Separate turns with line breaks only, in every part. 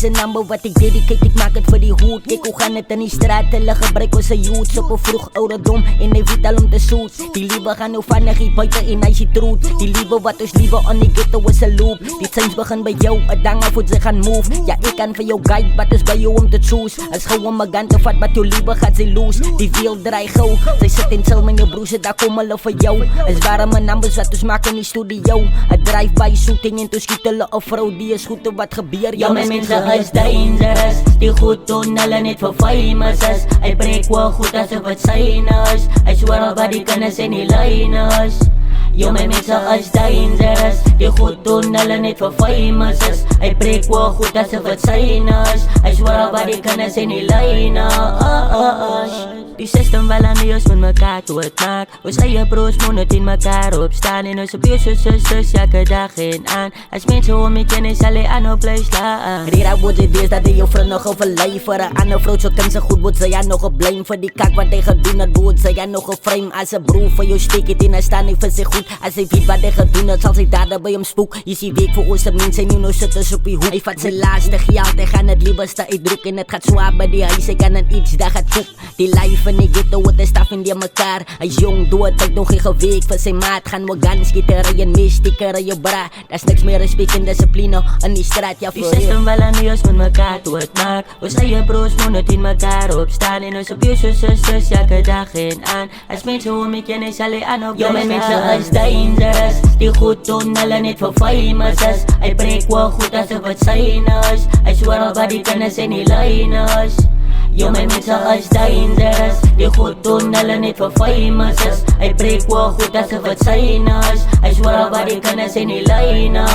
is 'n number wat ek dedicate, ek maak het vir die hoed. Kyk hoe gaan het in die straat, hulle gebruik ons se youths op 'n vroeg ouderdom en hy weet al om te soet. Die liewe gaan nou vinnig hier buite en hy sien troet. Die liewe wat ons liewe on die ghetto is 'n loop. Die signs begin by jou, 'n dang af hoe sy gaan move. Ja, ek kan vir jou guide, wat is by jou om te choose. As gou om 'n gun te vat, wat jou liewe gaat sy loose. Die wiel draai gou, sy sit en chill met jou broers, daar kom hulle vir jou. Is warme numbers wat ons maak in die studio. 'n drive-by shooting en toe skiet hulle 'n vrou, die is goed te wat gebeur.
Ja, my mense is dangerous. Die goed doen hulle net vir famous is. Hy breek wel goed asof het syne is. Hy swear by die kinders en die lyners. Yo, my mense is dangerous. Die goed doen hulle net vir famous is. Hy breek wel goed asof het syne is. Hy swear by die kinders en die lyners. Die system wel aan die ons met mekaar toe het maak. Ons eie broers moet net in mekaar opstaan. En ons op jou sisters elke dag en aan. As mense om my ken, sal hy aan op bly slaan.
Rira word dit is dat die vrou nog overlei vir 'n ander vrou, so kan sy goed word, sy ja nog op blame vir die kak wat hy gedoen het, word sy ja nog geframe as 'n broer vir jou steek het en hy staan nie vir sy goed. As hy weet wat hy gedoen het, sal sy dader by hom spook. Is die week vir ons se mense nie nou sit op die hoek. Hy vat sy laaste geld, hy gaan het liewerste uitdruk en het gaat swaar by die huis, hy kan in iets dat gaat koek. Die life in die ghetto wat hy staf in die mekaar. Hy is jong dood, hy het nog geen geweek vir sy maat. Gaan we guns skietery en mystiker in jou bra. Daar's niks meer respect en discipline in die straat, ja
Die
voor
system wel aan die ons met mekaar toe het maak. Ons eie broers moet net in mekaar opstaan. En ons op jou sisters elke dag en aan. As mense om my ken, sal hy aan op bly slaan. Ja, my mense is dangerous. Die goed doen hulle net vir famous is. Hy breek wel goed asof het syne is. Hy swear by die kinders en die lyners. Yo, my mense is dangerous. Die goed doen hulle net vir famous is. Hy breek wel goed asof het syne is. Hy swear by die kinders en die lyners.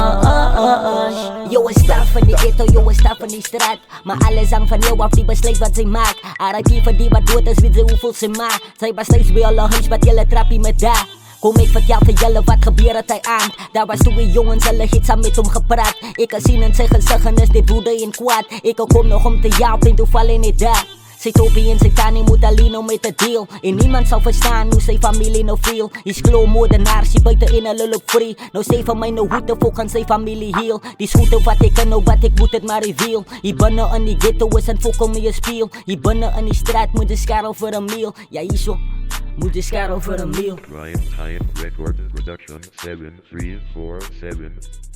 Yo, is staf in die ghetto, yo, is staf in die straat. Maar alles hang van jou af, die besluit wat sy maak. RIP vir die wat dood is, weet sy hoeveel sy maak. Sy besluit by alle huis wat julle trappie met daar. Kom ek vertel vir julle wat gebeur het hy aan. Daar was 2 jongens, hulle het saam met hom gepraat. Ek kan sien in sy gesig en is dit woede en kwaad. Ek kom nog om te help en toe val hy net daar. Sy topie en sy tannie moet alleen om met 'n deal. En niemand sal verstaan hoe sy familie nou feel. Hy's glo moordenaar, sy buite en hulle loop free. Nou sê vir my nou hoe te volk aan sy familie heel. Die skoete wat ek kan nou wat ek moet het maar reveal. Hier binne in die ghetto is en volk om mee speel. Hier binne in die straat moet jy skarrel vir 'n meal. Ja hierso, moet jy skarrel vir 'n meal.
Ryan Record Production 7347